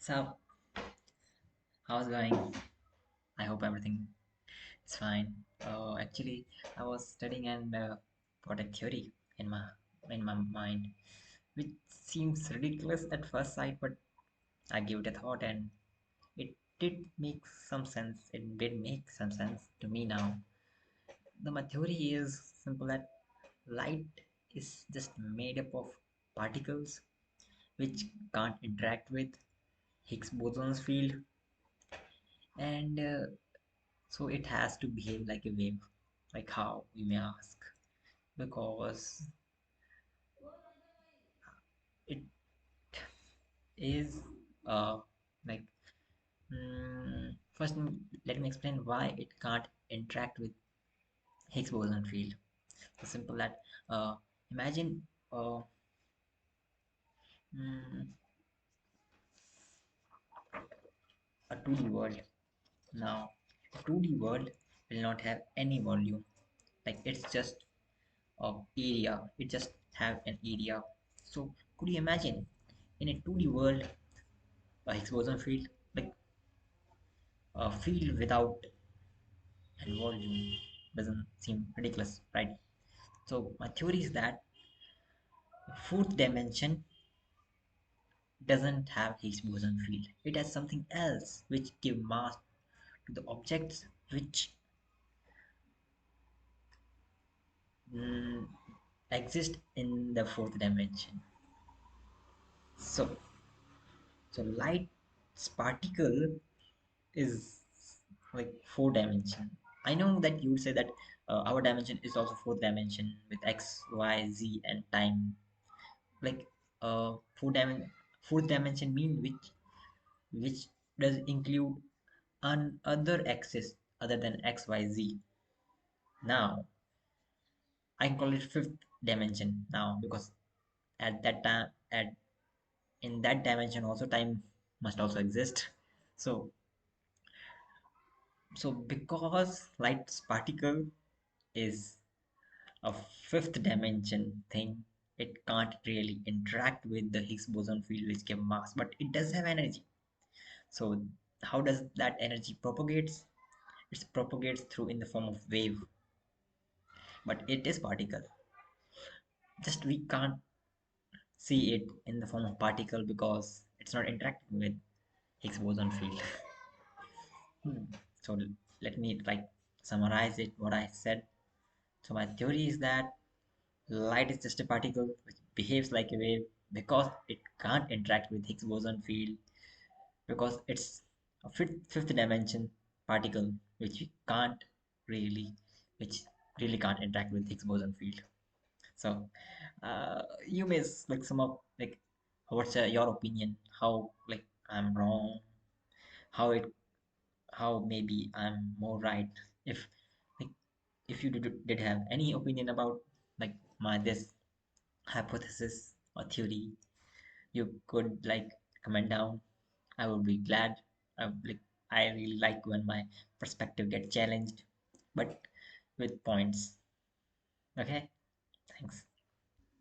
So, how's it going? I hope everything is fine. Actually, I was studying and got a theory in my mind, which seems ridiculous at first sight, but I gave it a thought, and it did make some sense. It did make some sense to me now. My theory is simple that light is just made up of particles which can't interact with Higgs boson's field, and so it has to behave like a wave. Like how, you may ask? Because it is like first let me explain why it can't interact with Higgs boson field. So simple that imagine mm, a 2D world. Now, a 2D world will not have any volume. Like it's just a area. It just have an area. So could you imagine in a 2D world a Higgs boson field, like a field without and volume doesn't seem ridiculous, right? So my theory is that fourth dimension doesn't have Higgs boson field. It has something else which give mass to the objects which mm, exist in the fourth dimension. So light's particle is like four dimension. I know that you would say that our dimension is also fourth dimension with x, y, z, and time. Like fourth dimension mean which does include an other axis other than x, y, z. Now I call it fifth dimension now because at that time at in that dimension also time must also exist. So because light's particle is a fifth dimension thing, it can't really interact with the Higgs boson field which give mass, but it does have energy. So how does that energy propagates? It propagates through in the form of wave, but it is particle. Just we can't see it in the form of particle because it's not interacting with Higgs boson field. So let me like summarize it what I said. So my theory is that light is just a particle which behaves like a wave because it can't interact with Higgs boson field because it's a fifth dimension particle which we can't really which really can't interact with Higgs boson field. So you may like sum up like what's your opinion, how like I'm wrong, how it how maybe I'm more right. If like if you did have any opinion about like my this hypothesis or theory, you could like comment down. I would be glad. I really like when my perspective get challenged, but with points. Okay, thanks.